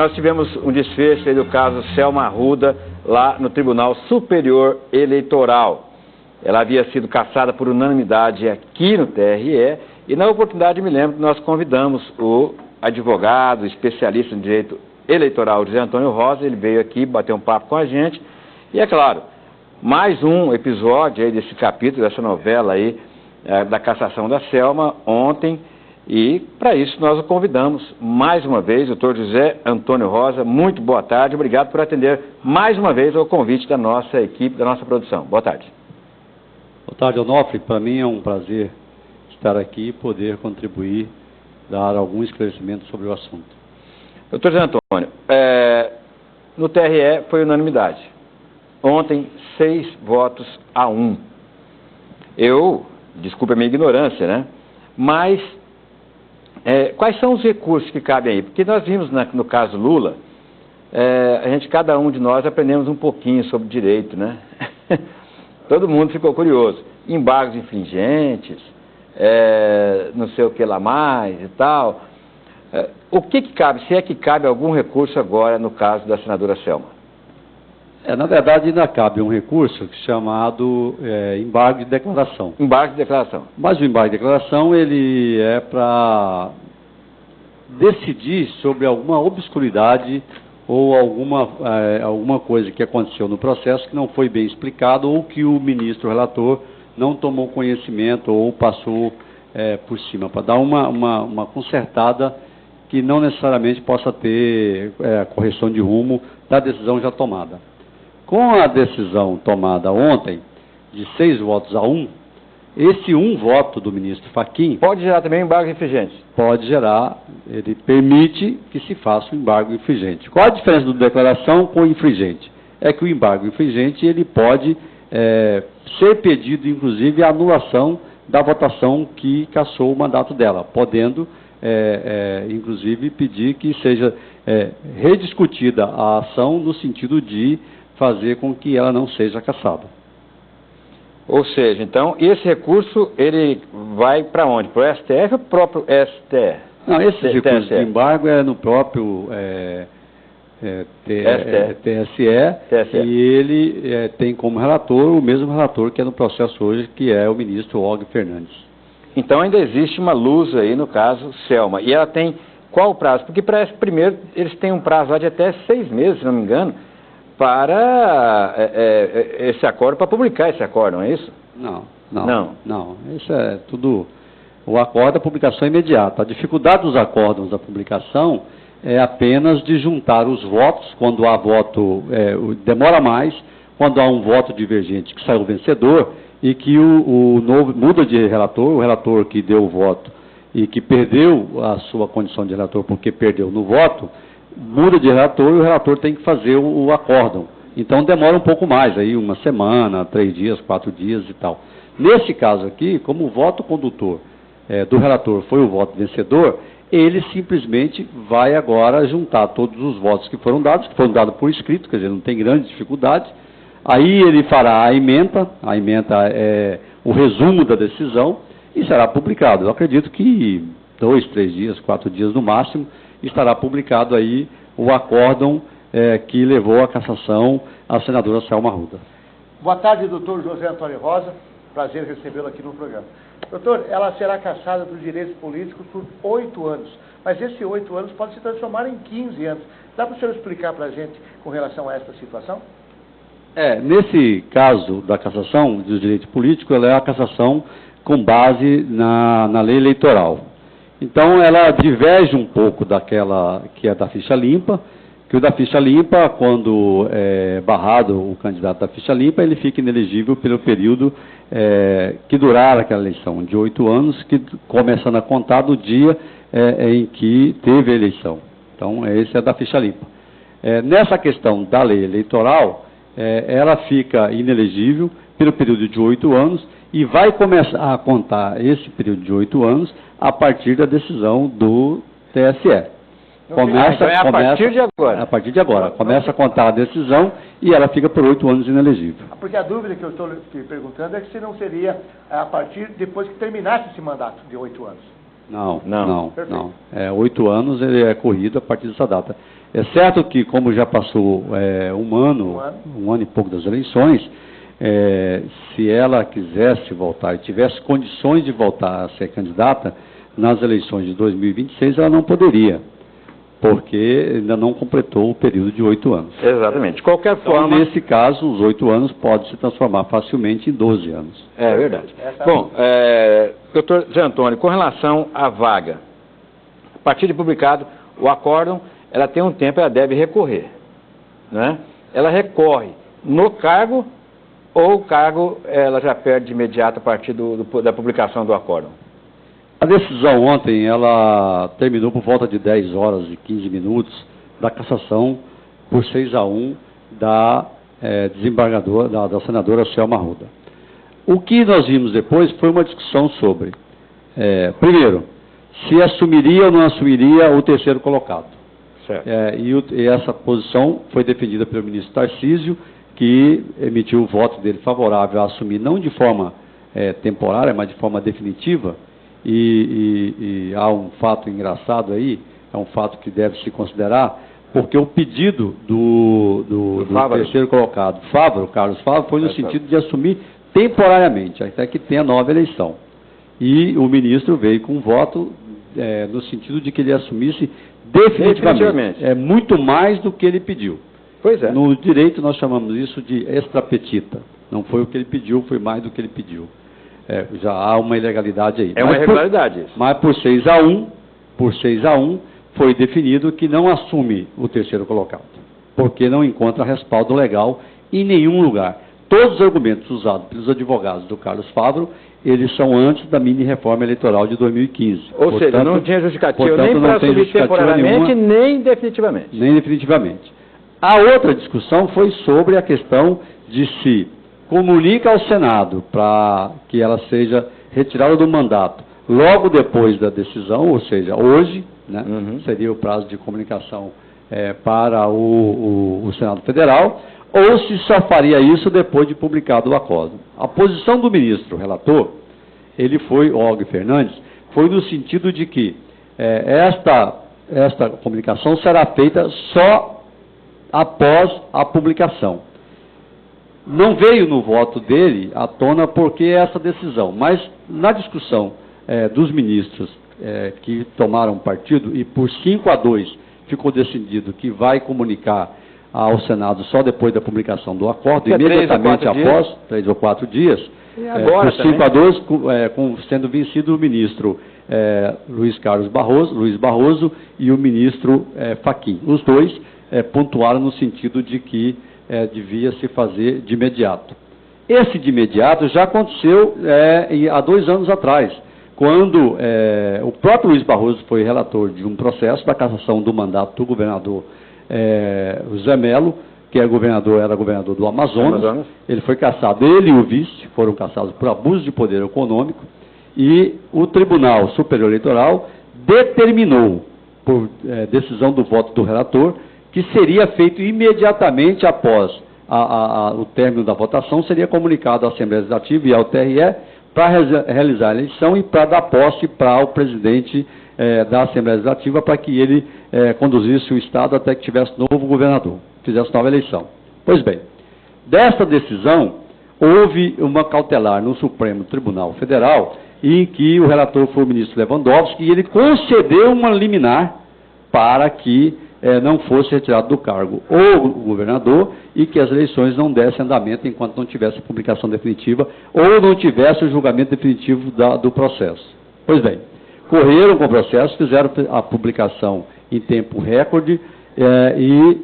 Nós tivemos um desfecho aí do caso Selma Arruda, lá no Tribunal Superior Eleitoral. Ela havia sido cassada por unanimidade aqui no TRE, e na oportunidade me lembro que nós convidamos o advogado, especialista em direito eleitoral, José Antônio Rosa. Ele veio aqui bater um papo com a gente, e é claro, mais um episódio aí desse capítulo, dessa novela aí, da cassação da Selma, ontem. E, para isso, nós o convidamos mais uma vez, doutor José Antônio Rosa. Muito boa tarde, obrigado por atender mais uma vez ao convite da nossa equipe, da nossa produção. Boa tarde. Boa tarde, Onofre. Para mim é um prazer estar aqui e poder contribuir, dar algum esclarecimento sobre o assunto. Doutor José Antônio, no TRE foi unanimidade. Ontem, 6-1. Desculpe a minha ignorância, né? Mas quais são os recursos que cabem aí? Porque nós vimos no caso Lula, cada um de nós aprendemos um pouquinho sobre direito, né? Todo mundo ficou curioso. Embargos infringentes, não sei o que lá mais e tal. O que cabe, se é que cabe algum recurso agora no caso da senadora Selma? Na verdade, ainda cabe um recurso chamado embargo de declaração. Embargo de declaração. Mas o embargo de declaração, ele é para decidir sobre alguma obscuridade ou alguma coisa que aconteceu no processo que não foi bem explicado, ou que o ministro relator não tomou conhecimento ou passou por cima, para dar uma consertada que não necessariamente possa ter correção de rumo da decisão já tomada. Com a decisão tomada ontem, de 6-1, esse um voto do ministro Fachin... Pode gerar também embargo infringente? Pode gerar, ele permite que se faça um embargo infringente. Qual a diferença da declaração com o infringente? É que o embargo infringente, ele pode ser pedido, inclusive, a anulação da votação que cassou o mandato dela, podendo, inclusive, pedir que seja rediscutida a ação no sentido de fazer com que ela não seja cassada. Ou seja, então, esse recurso, ele vai para onde? Para o STF ou para o próprio STF? Não, esse recurso de embargo é no próprio TSE, e ele tem como relator o mesmo relator que é no processo hoje, que é o ministro Og Fernandes. Então, ainda existe uma luz aí, no caso, Selma. E ela tem qual o prazo? Porque, primeiro, eles têm um prazo lá de até 6 meses, se não me engano, para esse acordo, para publicar esse acordo, não é isso? Não. Isso é tudo... O acordo, a publicação é imediata. A dificuldade dos acordos da publicação é apenas de juntar os votos, quando há voto, demora mais, quando há um voto divergente que saiu vencedor e que o novo muda de relator, o relator que deu o voto e que perdeu a sua condição de relator porque perdeu no voto, muda de relator e o relator tem que fazer o acórdão. Então demora um pouco mais, aí 1 semana, 3 dias, 4 dias e tal. Nesse caso aqui, como o voto condutor do relator foi o voto vencedor, ele simplesmente vai agora juntar todos os votos que foram dados por escrito, quer dizer, não tem grande dificuldade. Aí ele fará a ementa é o resumo da decisão e será publicado. Eu acredito que 2, 3 dias, 4 dias no máximo, estará publicado aí o acórdão que levou à cassação a senadora Selma Arruda. Boa tarde, doutor José Antônio Rosa. Prazer recebê-lo aqui no programa. Doutor, ela será cassada dos direitos políticos por 8 anos, mas esses 8 anos pode se transformar em 15 anos. Dá para o senhor explicar para a gente com relação a essa situação? Nesse caso da cassação dos direitos políticos, ela é a cassação com base na lei eleitoral. Então, ela diverge um pouco daquela que é da ficha limpa, que o da ficha limpa, quando é barrado o candidato da ficha limpa, ele fica inelegível pelo período que durar aquela eleição, de 8 anos, que começando a contar do dia em que teve a eleição. Então, esse é da ficha limpa. Nessa questão da lei eleitoral, ela fica inelegível pelo período de 8 anos e vai começar a contar esse período de 8 anos a partir da decisão do TSE. A partir de agora. A partir de agora. Começa a contar a decisão e ela fica por 8 anos inelegível. Porque a dúvida que eu estou perguntando é que se não seria a partir depois que terminasse esse mandato de 8 anos. Não. 8 anos ele é corrido a partir dessa data. É certo que, como já passou um ano e pouco das eleições, se ela quisesse voltar e tivesse condições de voltar a ser candidata nas eleições de 2026, ela não poderia, porque ainda não completou o período de 8 anos. Exatamente. De qualquer forma... Então, nesse caso, os 8 anos podem se transformar facilmente em 12 anos. É verdade. Bom, doutor Zé Antônio, com relação à vaga, a partir de publicado o acórdão, ela tem um tempo, ela deve recorrer, né? Ela recorre no cargo ou o cargo ela já perde de imediato a partir da publicação do acórdão? A decisão ontem, ela terminou por volta de 10 horas e 15 minutos da cassação por 6-1 da desembargadora, da senadora Selma Arruda. O que nós vimos depois foi uma discussão sobre, primeiro, se assumiria ou não assumiria o terceiro colocado. E essa posição foi defendida pelo ministro Tarcísio, que emitiu o voto dele favorável a assumir, não de forma temporária, mas de forma definitiva. E há um fato engraçado aí, é um fato que deve se considerar, porque o pedido do terceiro colocado, Carlos Fávaro, foi no sentido de assumir temporariamente, até que tenha nova eleição. E o ministro veio com um voto no sentido de que ele assumisse definitivamente. É muito mais do que ele pediu. Pois é. No direito nós chamamos isso de extra petita. Não foi o que ele pediu, foi mais do que ele pediu. Já há uma ilegalidade aí. Uma irregularidade isso. Mas por 6-1, foi definido que não assume o terceiro colocado, porque não encontra respaldo legal em nenhum lugar. Todos os argumentos usados pelos advogados do Carlos Fávaro, eles são antes da mini-reforma eleitoral de 2015. Ou seja, não tinha justificativa nem para assumir temporariamente, nem definitivamente. Nem definitivamente. A outra discussão foi sobre a questão de se comunica ao Senado para que ela seja retirada do mandato logo depois da decisão, ou seja, hoje, né, seria o prazo de comunicação para o Senado Federal, ou se só faria isso depois de publicado o acórdão. A posição do ministro relator, Og Fernandes, foi no sentido de que esta comunicação será feita só após a publicação. Não veio no voto dele à tona porque essa decisão, mas na discussão dos ministros que tomaram partido, e por 5-2 ficou decidido que vai comunicar ao Senado só depois da publicação do acordo, imediatamente após, 3 ou 4 dias, agora por 5-2, sendo vencido o ministro Luiz Barroso e o ministro Fachin. Os dois pontuaram no sentido de que devia se fazer de imediato. Esse de imediato já aconteceu há 2 anos atrás, quando o próprio Luiz Barroso foi relator de um processo da cassação do mandato do governador José Melo, que era governador do Amazonas. Ele foi cassado, ele e o vice foram cassados por abuso de poder econômico, e o Tribunal Superior Eleitoral determinou, por decisão do voto do relator, que seria feito imediatamente após o término da votação, seria comunicado à Assembleia Legislativa e ao TRE para realizar a eleição e para dar posse para o presidente da Assembleia Legislativa, para que ele conduzisse o Estado até que tivesse novo governador, fizesse nova eleição. Pois bem, desta decisão, houve uma cautelar no Supremo Tribunal Federal, em que o relator foi o ministro Lewandowski, e ele concedeu uma liminar para que não fosse retirado do cargo o governador e que as eleições não dessem andamento enquanto não tivesse publicação definitiva ou não tivesse o julgamento definitivo do processo. Pois bem, correram com o processo, fizeram a publicação em tempo recorde e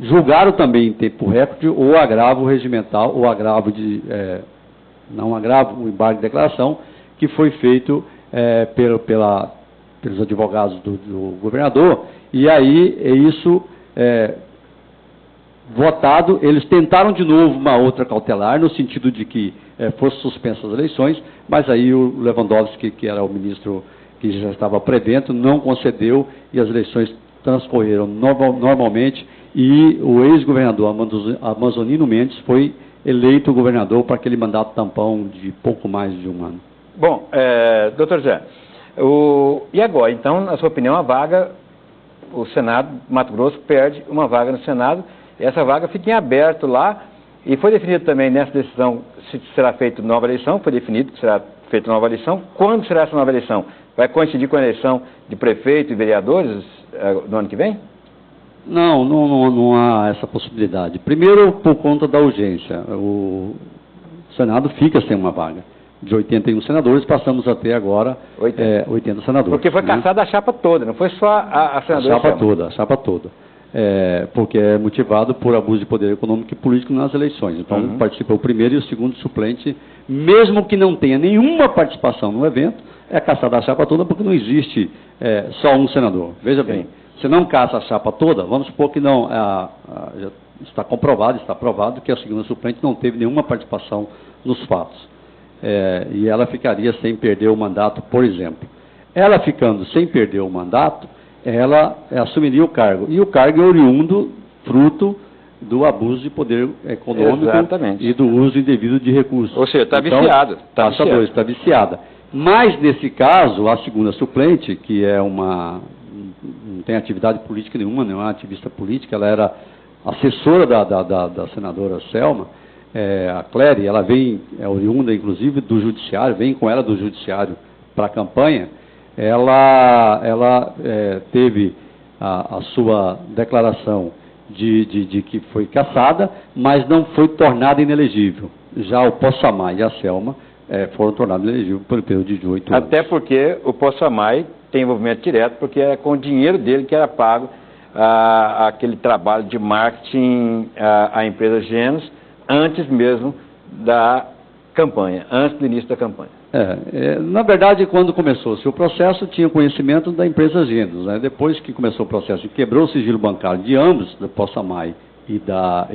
julgaram também em tempo recorde o agravo regimental, o agravo o embargo de declaração, que foi feito pelos advogados do governador, e aí isso votado, eles tentaram de novo uma outra cautelar, no sentido de que fossem suspensas as eleições, mas aí o Lewandowski, que era o ministro que já estava prevento, não concedeu, e as eleições transcorreram normalmente, e o ex-governador Amazonino Mendes foi eleito governador para aquele mandato tampão de pouco mais de 1 ano. Bom, doutor Zé, e agora, então, na sua opinião, a vaga o Senado, Mato Grosso, perde uma vaga no Senado, essa vaga fica em aberto lá, e foi definido também nessa decisão se será feita nova eleição, foi definido que será feita nova eleição. Quando será essa nova eleição? Vai coincidir com a eleição de prefeito e vereadores no ano que vem? Não há essa possibilidade. Primeiro, por conta da urgência. O Senado fica sem uma vaga. De 81 senadores, passamos a ter agora 80 senadores. Porque foi cassada a chapa toda, não foi só a senadora. A chapa toda. Porque é motivado por abuso de poder econômico e político nas eleições. Então, participa o primeiro e o segundo suplente, mesmo que não tenha nenhuma participação no evento, é caçada a chapa toda porque não existe só um senador. Veja bem, se não caça a chapa toda, vamos supor que não, já está comprovado, está provado que a segunda suplente não teve nenhuma participação nos fatos. E ela ficaria sem perder o mandato, por exemplo. Ela ficando sem perder o mandato, ela assumiria o cargo. E o cargo é oriundo, fruto do abuso de poder econômico. Exatamente. E do uso indevido de recursos. Ou seja, está viciado. Está viciada. Mas, nesse caso, a segunda suplente, que não tem atividade política nenhuma, não é uma ativista política, ela era assessora da senadora Selma, a Cléry, ela vem, oriunda inclusive do judiciário, vem com ela do judiciário para a campanha. Ela teve a sua declaração de que foi cassada, mas não foi tornada inelegível. Já o Possamay e a Selma foram tornados inelegíveis pelo período de 8 anos. Até porque o Possamay tem envolvimento direto, porque é com o dinheiro dele que era pago aquele trabalho de marketing à empresa Genos, antes mesmo da campanha, antes do início da campanha. Na verdade, quando começou-se o processo, tinha conhecimento da empresa Genos. Né? Depois que começou o processo e quebrou o sigilo bancário de ambos, da Possamay e da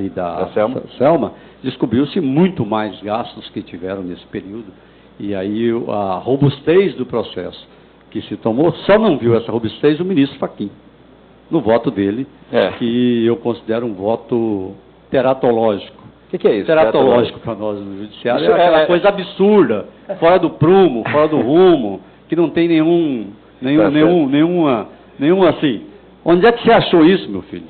Selma, descobriu-se muito mais gastos que tiveram nesse período. E aí a robustez do processo que se tomou, só não viu essa robustez o ministro Fachin, no voto dele, que eu considero um voto teratológico. O que é isso? Teratológico para nós no judiciário é aquela coisa absurda, fora do prumo, fora do rumo, que não tem nenhuma assim. Onde é que você achou isso, meu filho?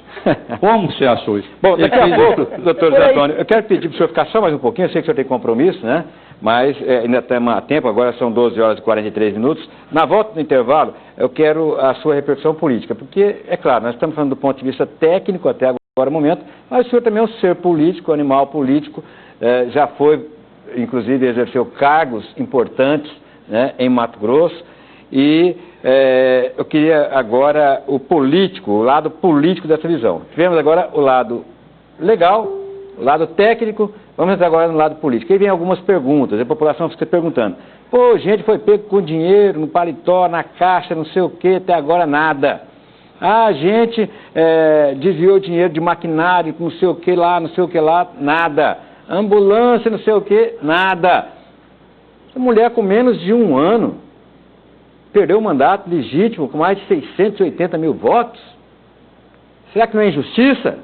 Como você achou isso? Bom, daqui a pouco, doutor José Antônio, eu quero pedir para o senhor ficar só mais um pouquinho, eu sei que o senhor tem compromisso, né? Mas ainda temos tempo, agora são 12 horas e 43 minutos. Na volta do intervalo, eu quero a sua repercussão política, porque, é claro, nós estamos falando do ponto de vista técnico até agora no momento, mas o senhor também é um ser político, animal político, já foi, inclusive, exerceu cargos importantes, né, em Mato Grosso, e eu queria agora o lado político dessa visão. Tivemos agora o lado legal, o lado técnico, vamos entrar agora no lado político. Aí vem algumas perguntas, a população fica perguntando, pô, gente foi pego com dinheiro, no paletó, na caixa, não sei o quê, até agora nada. A gente desviou dinheiro de maquinário, não sei o que lá, nada. Ambulância, não sei o que, nada. A mulher com menos de 1 ano perdeu o mandato legítimo com mais de 680 mil votos. Será que não é injustiça?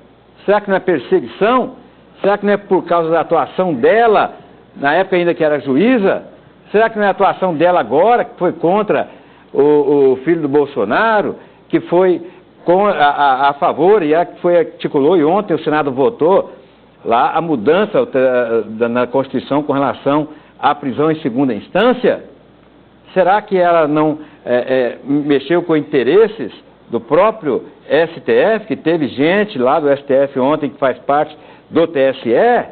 Será que não é perseguição? Será que não é por causa da atuação dela, na época ainda que era juíza? Será que não é a atuação dela agora, que foi contra o filho do Bolsonaro, que foi a favor, e ela que foi articulou, e ontem o Senado votou lá a mudança na Constituição com relação à prisão em segunda instância? Será que ela não mexeu com interesses do próprio STF, que teve gente lá do STF ontem que faz parte do TSE?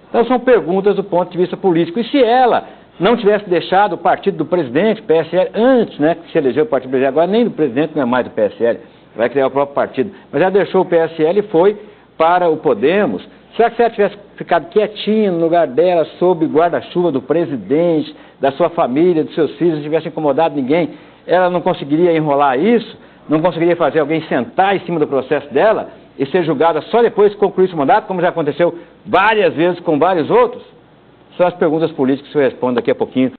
Então são perguntas do ponto de vista político. E se ela não tivesse deixado o partido do presidente, PSL, antes, né, que se elegeu o partido do presidente, agora nem do presidente não é mais do PSL, vai criar o próprio partido, mas já deixou o PSL e foi para o Podemos. Será que se ela tivesse ficado quietinha no lugar dela, sob guarda-chuva do presidente, da sua família, dos seus filhos, não tivesse incomodado ninguém, ela não conseguiria enrolar isso? Não conseguiria fazer alguém sentar em cima do processo dela e ser julgada só depois que concluísse o mandato, como já aconteceu várias vezes com vários outros? São as perguntas políticas que o senhor responde daqui a pouquinho.